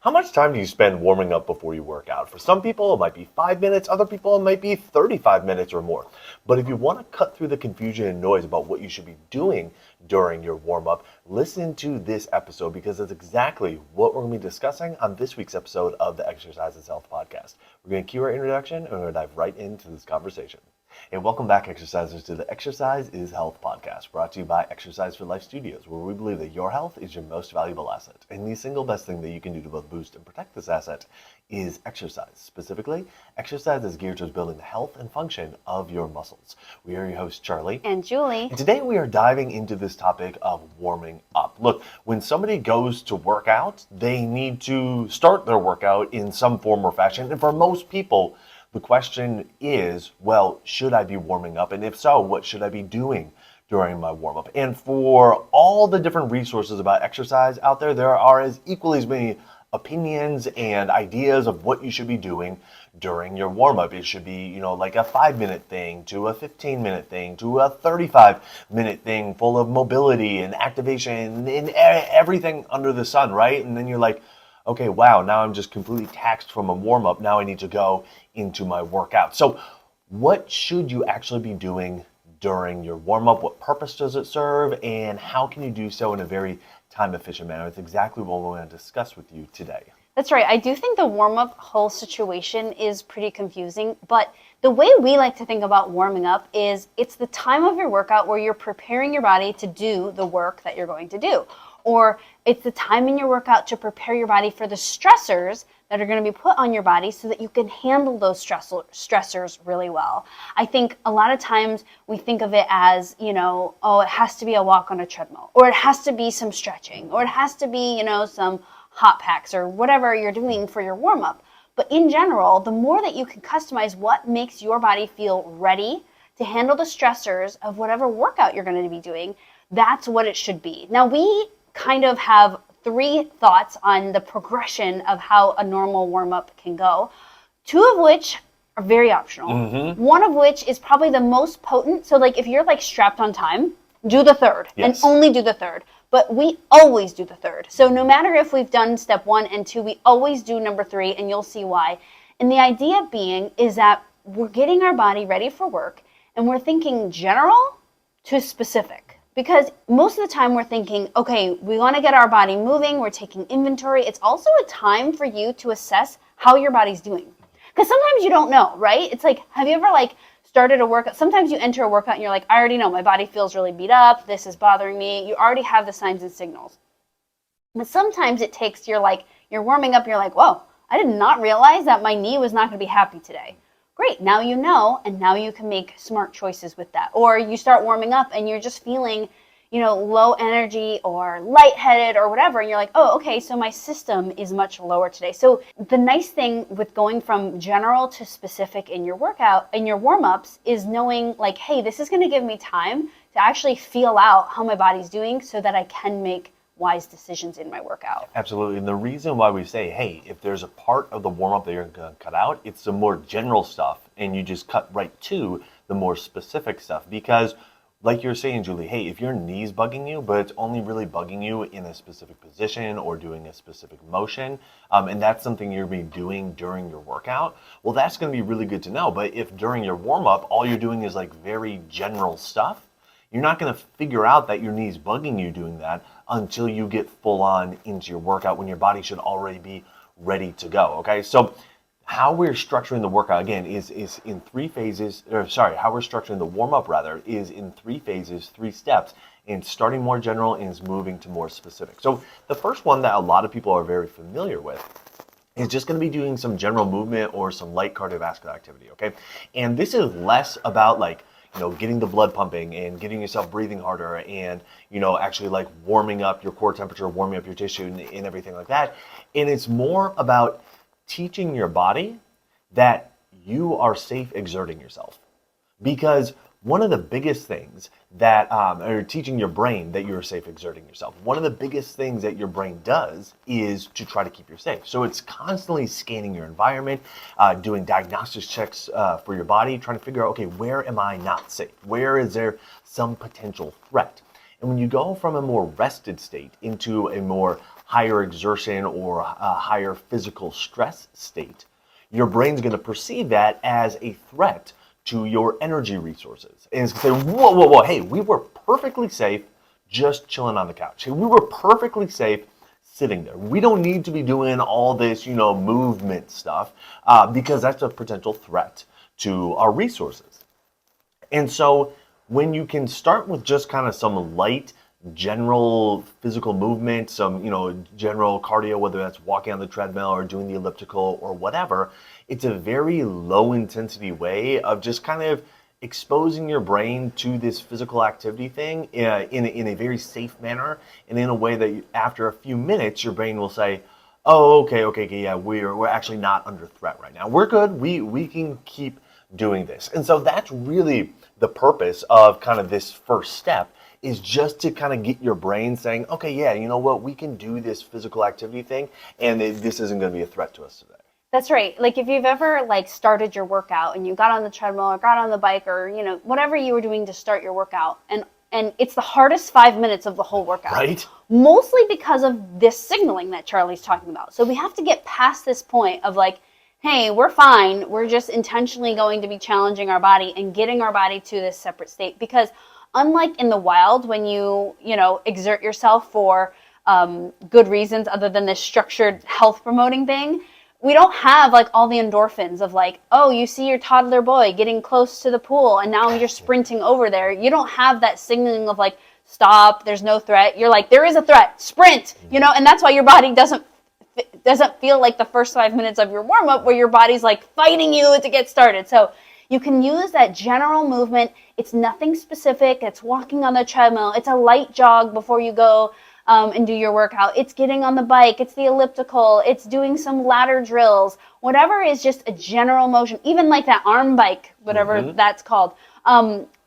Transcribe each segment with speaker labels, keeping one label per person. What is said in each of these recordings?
Speaker 1: How much time do you spend warming up before you work out? For some people, it might be 5 minutes. Other people, it might be 35 minutes or more. But if you want to cut through the confusion and noise about what you should be doing during your warm-up, listen to this episode because that's exactly what we're going to be discussing on this week's episode of the Exercise is Health podcast. We're going to cue our introduction and we're going to dive right into this conversation. And welcome back, exercisers, to the Exercise is Health podcast, brought to you by Exercise for Life Studios, where we believe that your health is your most valuable asset. And the single best thing that you can do to both boost and protect this asset is exercise. Specifically, exercise is geared towards building the health and function of your muscles. We are your hosts, Charlie
Speaker 2: and Julie.
Speaker 1: And today we are diving into this topic of warming up. Look, when somebody goes to work out, they need to start their workout in some form or fashion. And for most people, the question is, well, should I be warming up? And if so, what should I be doing during my warm-up? And for all the different resources about exercise out there, there are equally as many opinions and ideas of what you should be doing during your warm-up. It should be, like a 5-minute thing to a 15-minute thing to a 35-minute thing full of mobility and activation and everything under the sun, right? And then you're like, okay, wow, now I'm just completely taxed from a warm-up. Now I need to go into my workout. So what should you actually be doing during your warm-up? What purpose does it serve? And how can you do so in a very time-efficient manner? It's exactly what we're going to discuss with you today.
Speaker 2: That's right. I do think the warm-up whole situation is pretty confusing, but the way we like to think about warming up is it's the time of your workout where you're preparing your body to do the work that you're going to do. Or it's the time in your workout to prepare your body for the stressors that are going to be put on your body so that you can handle those stressors really well. I think a lot of times we think of it as, it has to be a walk on a treadmill, or it has to be some stretching, or it has to be, some hot packs or whatever you're doing for your warm-up. But in general, the more that you can customize what makes your body feel ready to handle the stressors of whatever workout you're going to be doing, that's what it should be. Now, we kind of have 3 thoughts on the progression of how a normal warm-up can go, 2 of which are very optional. Mm-hmm. 1 of which is probably the most potent. So if you're strapped on time, do the 3rd. Yes. And only do the 3rd. But we always do the 3rd. So no matter if we've done step 1 and 2, we always do number 3, and you'll see why. And the idea being is that we're getting our body ready for work, and we're thinking general to specific. Because most of the time we're thinking, okay, we want to get our body moving, we're taking inventory. It's also a time for you to assess how your body's doing. Because sometimes you don't know, right? It's have you ever started a workout? Sometimes you enter a workout and you're like, I already know my body feels really beat up, this is bothering me. You already have the signs and signals. But sometimes it takes, you're warming up, you're like, whoa, I did not realize that my knee was not going to be happy today. Great, now you know, and now you can make smart choices with that. Or you start warming up and you're just feeling, low energy or lightheaded or whatever, and you're like, oh, okay, so my system is much lower today. So the nice thing with going from general to specific in your workout, in your warm-ups, is knowing hey, this is going to give me time to actually feel out how my body's doing so that I can make wise decisions in my workout.
Speaker 1: Absolutely. And the reason why we say, hey, if there's a part of the warm-up that you're going to cut out, it's the more general stuff, and you just cut right to the more specific stuff. Because like you're saying, Julie, hey, if your knee's bugging you, but it's only really bugging you in a specific position or doing a specific motion, and that's something you're going to be doing during your workout, well, that's going to be really good to know. But if during your warm-up, all you're doing is very general stuff, you're not going to figure out that your knee's bugging you doing that until you get full on into your workout when your body should already be ready to go, okay? So how we're structuring the workout, again, is in 3 phases, how we're structuring the warm-up, rather, is in 3 phases, 3 steps, and starting more general and is moving to more specific. So the first one that a lot of people are very familiar with is just going to be doing some general movement or some light cardiovascular activity, okay? And this is less about getting the blood pumping and getting yourself breathing harder and, actually warming up your core temperature, warming up your tissue and everything like that. And it's more about teaching your body that you are safe exerting yourself. Because one of the biggest things that, or teaching your brain that you're safe exerting yourself, one of the biggest things that your brain does is to try to keep you safe. So it's constantly scanning your environment, doing diagnostics checks for your body, trying to figure out, okay, where am I not safe? Where is there some potential threat? And when you go from a more rested state into a more higher exertion or a higher physical stress state, your brain's going to perceive that as a threat to your energy resources. And it's going to say, whoa, whoa, whoa, hey, we were perfectly safe just chilling on the couch. Hey, we were perfectly safe sitting there. We don't need to be doing all this, movement stuff because that's a potential threat to our resources. And so when you can start with just kind of some light general physical movement, some, general cardio, whether that's walking on the treadmill or doing the elliptical or whatever, it's a very low intensity way of just kind of exposing your brain to this physical activity thing in a very safe manner and in a way that after a few minutes, your brain will say, oh, okay, yeah, we're actually not under threat right now. We're good. We can keep doing this. And so that's really the purpose of kind of this first step, is just to kind of get your brain saying, okay, yeah, you know what, we can do this physical activity thing, and this isn't going to be a threat to us today.
Speaker 2: That's right. Like if you've ever started your workout and you got on the treadmill or got on the bike or, whatever you were doing to start your workout, and it's the hardest 5 minutes of the whole workout.
Speaker 1: Right.
Speaker 2: Mostly because of this signaling that Charlie's talking about. So we have to get past this point of hey, we're fine. We're just intentionally going to be challenging our body and getting our body to this separate state. Because unlike in the wild, when you exert yourself for good reasons other than this structured health promoting thing, we don't have all the endorphins of oh, you see your toddler boy getting close to the pool and now you're sprinting over there. You don't have that signaling of stop, there's no threat. You're there is a threat, sprint, and that's why your body doesn't feel like the first 5 minutes of your warm up where your body's fighting you to get started. So you can use that general movement. It's nothing specific. It's walking on the treadmill. It's a light jog before you go and do your workout. It's getting on the bike. It's the elliptical. It's doing some ladder drills. Whatever is just a general motion, even that arm bike, whatever that's called.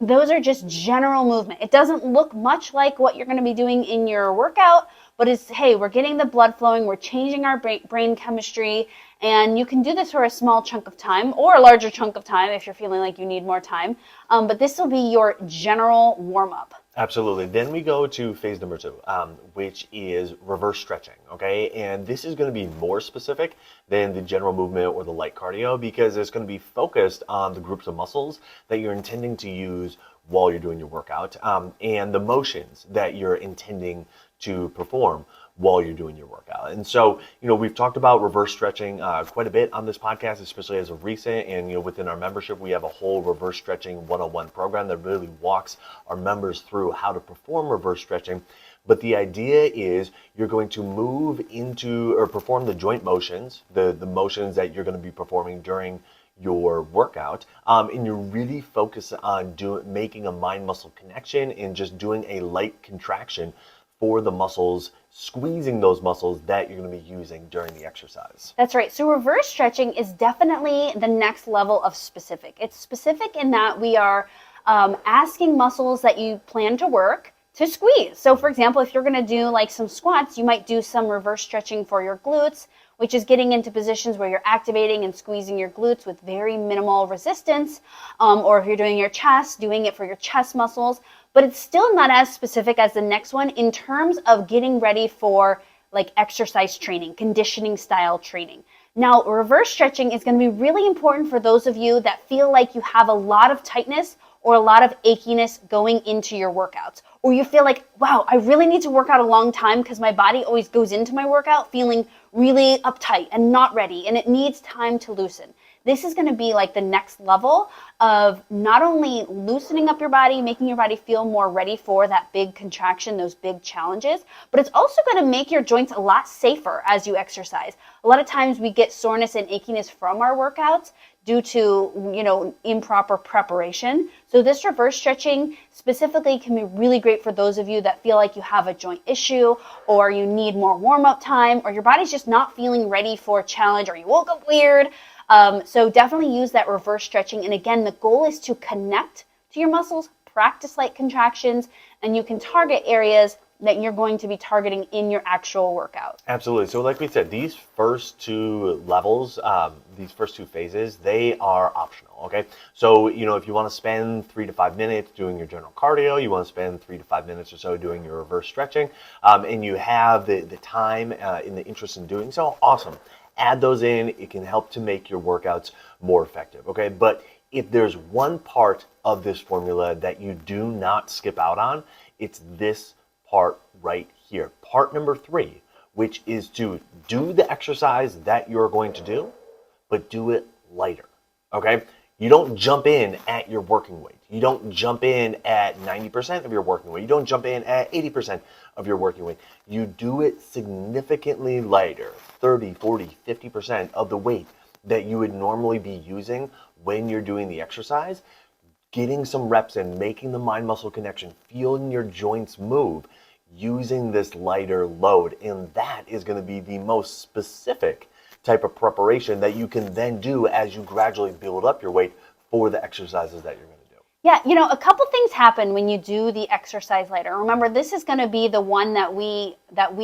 Speaker 2: Those are just general movement. It doesn't look much like what you're going to be doing in your workout, but it's, hey, we're getting the blood flowing, we're changing our brain chemistry, and you can do this for a small chunk of time or a larger chunk of time if you're feeling like you need more time. But this will be your general warm-up.
Speaker 1: Absolutely. Then we go to phase number 2, which is reverse stretching, okay? And this is going to be more specific than the general movement or the light cardio because it's going to be focused on the groups of muscles that you're intending to use while you're doing your workout and the motions that you're intending to perform while you're doing your workout. And so, we've talked about reverse stretching quite a bit on this podcast, especially as of recent. And, within our membership, we have a whole reverse stretching 101 program that really walks our members through how to perform reverse stretching. But the idea is you're going to move into or perform the joint motions, the motions that you're going to be performing during your workout, and you're really focused on making a mind-muscle connection and just doing a light contraction for the muscles, squeezing those muscles that you're going to be using during the exercise.
Speaker 2: That's right. So reverse stretching is definitely the next level of specific. It's specific in that we are asking muscles that you plan to work to squeeze. So for example, if you're going to do some squats, you might do some reverse stretching for your glutes, which is getting into positions where you're activating and squeezing your glutes with very minimal resistance. Or if you're doing your chest, doing it for your chest muscles. But it's still not as specific as the next one in terms of getting ready for exercise training, conditioning style training. Now, reverse stretching is going to be really important for those of you that feel like you have a lot of tightness or a lot of achiness going into your workouts. Or you feel like, wow, I really need to work out a long time because my body always goes into my workout feeling really uptight and not ready, and it needs time to loosen. This is going to be the next level of not only loosening up your body, making your body feel more ready for that big contraction, those big challenges, but it's also going to make your joints a lot safer as you exercise. A lot of times we get soreness and achiness from our workouts due to, improper preparation. So this reverse stretching specifically can be really great for those of you that feel like you have a joint issue or you need more warm-up time or your body's just not feeling ready for a challenge or you woke up weird. So definitely use that reverse stretching. And again, the goal is to connect to your muscles, practice light contractions, and you can target areas that you're going to be targeting in your actual workout.
Speaker 1: Absolutely. So like we said, these first 2 levels, these first two phases, they are optional, okay? So, if you want to spend 3 to 5 minutes doing your general cardio, you want to spend 3 to 5 minutes or so doing your reverse stretching, and you have the time and the interest in doing so, awesome. Add those in. It can help to make your workouts more effective, okay? But if there's one part of this formula that you do not skip out on, it's this part right here. Part number 3, which is to do the exercise that you're going to do, but do it lighter, okay? You don't jump in at your working weight. You don't jump in at 90% of your working weight. You don't jump in at 80% of your working weight. You do it significantly lighter, 30, 40, 50% of the weight that you would normally be using when you're doing the exercise. Getting some reps in, making the mind-muscle connection, feeling your joints move, using this lighter load. And that is going to be the most specific type of preparation that you can then do as you gradually build up your weight for the exercises that you're going to do.
Speaker 2: Yeah, a couple things happen when you do the exercise lighter. Remember, this is going to be the one that we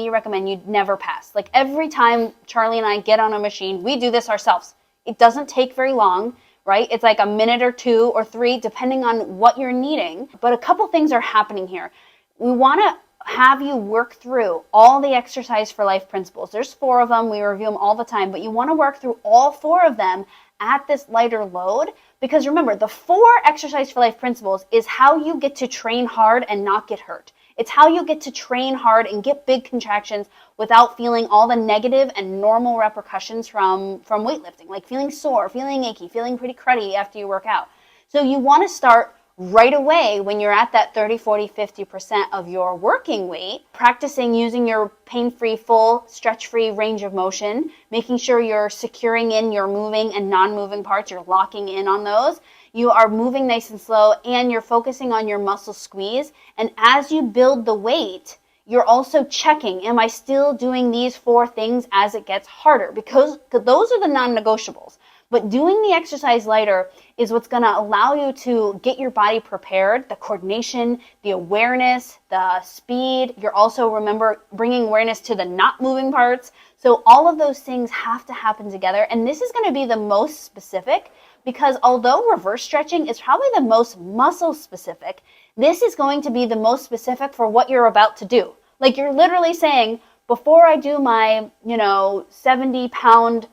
Speaker 2: recommend you never pass. Like every time Charlie and I get on a machine, we do this ourselves. It doesn't take very long, right? It's like a minute or 2 or 3, depending on what you're needing. But a couple things are happening here. We want to have you work through all the exercise for life principles. There's 4 of them. We review them all the time, but you want to work through all 4 of them at this lighter load, because remember, the 4 exercise for life principles is how you get to train hard and not get hurt. It's how you get to train hard and get big contractions without feeling all the negative and normal repercussions from weightlifting, like feeling sore, feeling achy, feeling pretty cruddy after you work out. So you want to start right away when you're at that 30, 40, 50% of your working weight, practicing using your pain-free, full, stretch-free range of motion, making sure you're securing in your moving and non-moving parts, you're locking in on those. You are moving nice and slow, and you're focusing on your muscle squeeze. And as you build the weight, you're also checking, am I still doing these 4 things as it gets harder? Because those are the non-negotiables. But doing the exercise lighter is what's going to allow you to get your body prepared, the coordination, the awareness, the speed. You're also, remember, bringing awareness to the not moving parts. So all of those things have to happen together. And this is going to be the most specific, because although reverse stretching is probably the most muscle specific, this is going to be the most specific for what you're about to do. Like you're literally saying, before I do my, 70-pound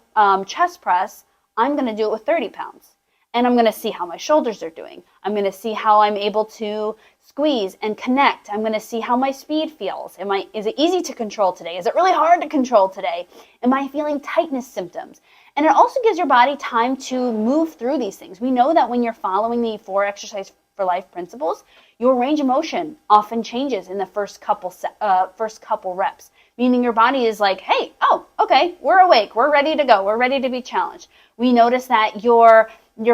Speaker 2: chest press, I'm going to do it with 30 pounds. And I'm going to see how my shoulders are doing. I'm going to see how I'm able to squeeze and connect. I'm going to see how my speed feels. Is it easy to control today? Is it really hard to control today? Am I feeling tightness symptoms? And it also gives your body time to move through these things. We know that when you're following the 4 exercise for life principles, your range of motion often changes in the first couple reps, meaning your body is like, hey, oh, okay, we're awake, we're ready to go, we're ready to be challenged. We notice that your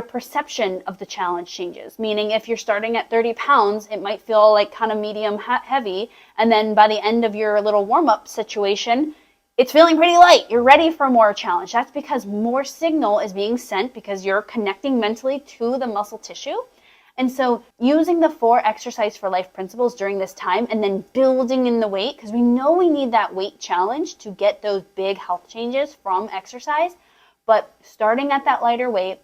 Speaker 2: perception of the challenge changes, meaning if you're starting at 30 pounds, it might feel like kind of medium heavy, and then by the end of your little warm-up situation, it's feeling pretty light. You're ready for more challenge. That's because more signal is being sent because you're connecting mentally to the muscle tissue. And so using the 4 exercise for life principles during this time and then building in the weight, because we know we need that weight challenge to get those big health changes from exercise, but starting at that lighter weight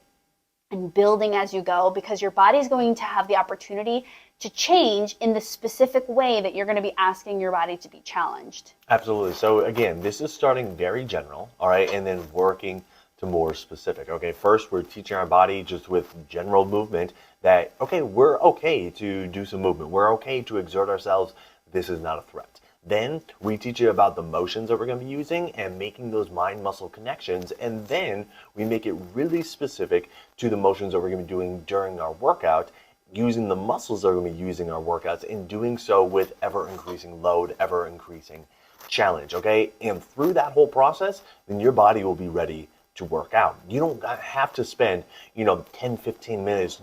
Speaker 2: and building as you go, because your body is going to have the opportunity to change in the specific way that you're going to be asking your body to be challenged.
Speaker 1: Absolutely. So again, this is starting very general, all right, and then working to more specific. Okay, first we're teaching our body just with general movement that, okay, we're okay to do some movement. We're okay to exert ourselves. This is not a threat. Then we teach you about the motions that we're going to be using and making those mind-muscle connections. And then we make it really specific to the motions that we're going to be doing during our workout, using the muscles that we're going to be using our workouts, and doing so with ever-increasing load, ever-increasing challenge, okay? And through that whole process, then your body will be ready to work out. You don't have to spend, 10, 15 minutes,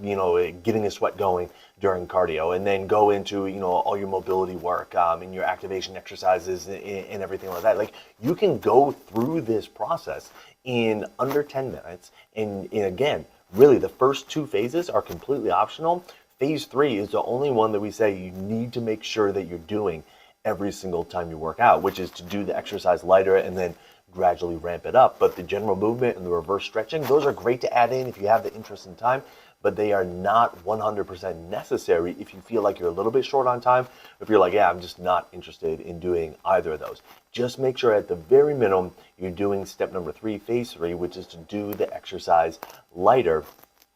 Speaker 1: getting a sweat going during cardio and then go into, all your mobility work and your activation exercises and everything like that. Like you can go through this process in under 10 minutes. And again, really the first 2 phases are completely optional. Phase 3 is the only one that we say you need to make sure that you're doing every single time you work out, which is to do the exercise lighter and then gradually ramp it up. But the general movement and the reverse stretching, those are great to add in if you have the interest and time, but they are not 100% necessary if you feel like you're a little bit short on time. If you're like, yeah, I'm just not interested in doing either of those. Just make sure at the very minimum you're doing step number 3, phase 3, which is to do the exercise lighter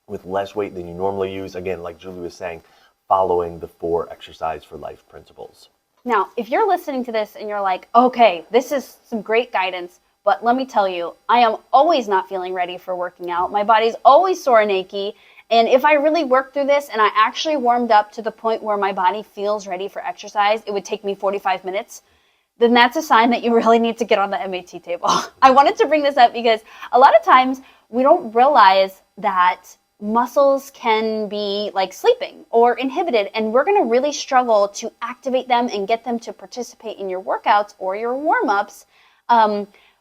Speaker 1: with less weight than you normally use. Again, like Julie was saying, following the 4 exercise for life principles.
Speaker 2: Now, if you're listening to this and you're like, okay, this is some great guidance, but let me tell you, I am always not feeling ready for working out. My body's always sore and achy. And if I really worked through this and I actually warmed up to the point where my body feels ready for exercise, it would take me 45 minutes. Then that's a sign that you really need to get on the MAT table. I wanted to bring this up because a lot of times we don't realize that muscles can be like sleeping or inhibited, and we're going to really struggle to activate them and get them to participate in your workouts or your warm-ups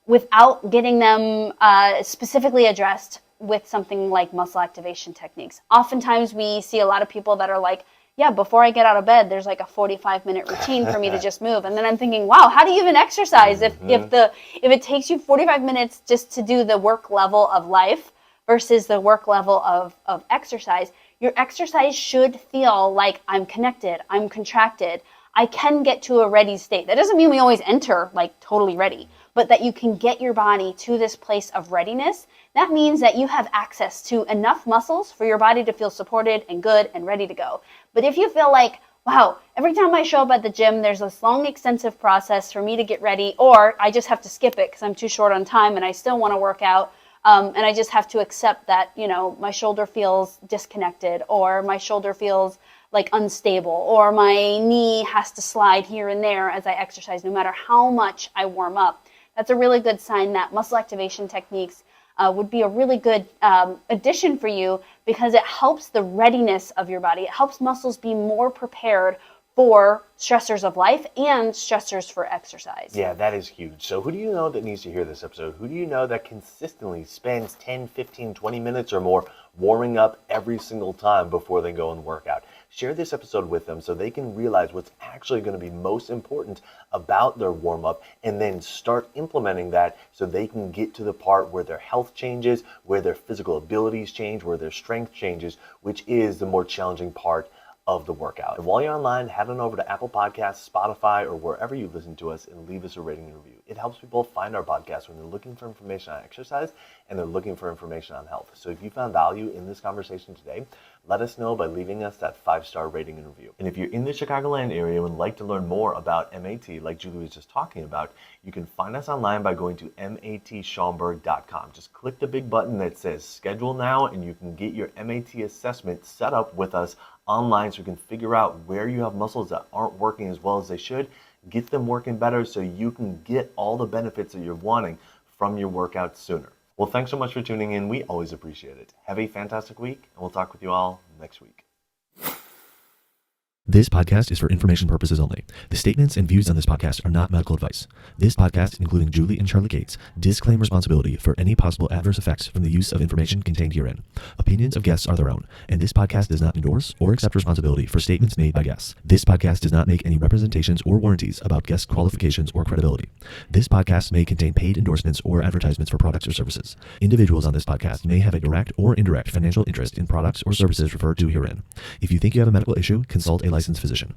Speaker 2: without getting them specifically addressed with something like muscle activation techniques. Oftentimes we see a lot of people that are like, yeah, before I get out of bed, there's like a 45-minute routine for me to just move. And then I'm thinking, wow, how do you even exercise if it takes you 45 minutes just to do the work level of life versus the work level of exercise? Your exercise should feel like I'm connected, I'm contracted, I can get to a ready state. That doesn't mean we always enter like totally ready, but that you can get your body to this place of readiness. That means that you have access to enough muscles for your body to feel supported and good and ready to go. But if you feel like, wow, every time I show up at the gym, there's this long, extensive process for me to get ready, or I just have to skip it because I'm too short on time and I still want to work out, and I just have to accept that, you know, my shoulder feels disconnected, or my shoulder feels like unstable, or my knee has to slide here and there as I exercise, no matter how much I warm up. That's a really good sign that muscle activation techniques would be a really good addition for you, because it helps the readiness of your body. It helps muscles be more prepared for stressors of life and stressors for exercise.
Speaker 1: Yeah, that is huge. So who do you know that needs to hear this episode? Who do you know that consistently spends 10, 15, 20 minutes or more warming up every single time before they go and work out? Share this episode with them so they can realize what's actually going to be most important about their warm-up, and then start implementing that so they can get to the part where their health changes, where their physical abilities change, where their strength changes, which is the more challenging part of the workout. And while you're online, head on over to Apple Podcasts, Spotify, or wherever you listen to us and leave us a rating and review. It helps people find our podcast when they're looking for information on exercise and they're looking for information on health. So if you found value in this conversation today, let us know by leaving us that 5-star rating and review. And if you're in the Chicagoland area and would like to learn more about MAT, like Julie was just talking about, you can find us online by going to matschaumburg.com. Just click the big button that says schedule now, and you can get your MAT assessment set up with us online, so you can figure out where you have muscles that aren't working as well as they should, get them working better so you can get all the benefits that you're wanting from your workout sooner. Well, thanks so much for tuning in. We always appreciate it. Have a fantastic week, and we'll talk with you all next week.
Speaker 3: This podcast is for information purposes only. The statements and views on this podcast are not medical advice. This podcast, including Julie and Charlie Gates, disclaim responsibility for any possible adverse effects from the use of information contained herein. Opinions of guests are their own, and this podcast does not endorse or accept responsibility for statements made by guests. This podcast does not make any representations or warranties about guest qualifications or credibility. This podcast may contain paid endorsements or advertisements for products or services. Individuals on this podcast may have a direct or indirect financial interest in products or services referred to herein. If you think you have a medical issue, consult a licensed physician.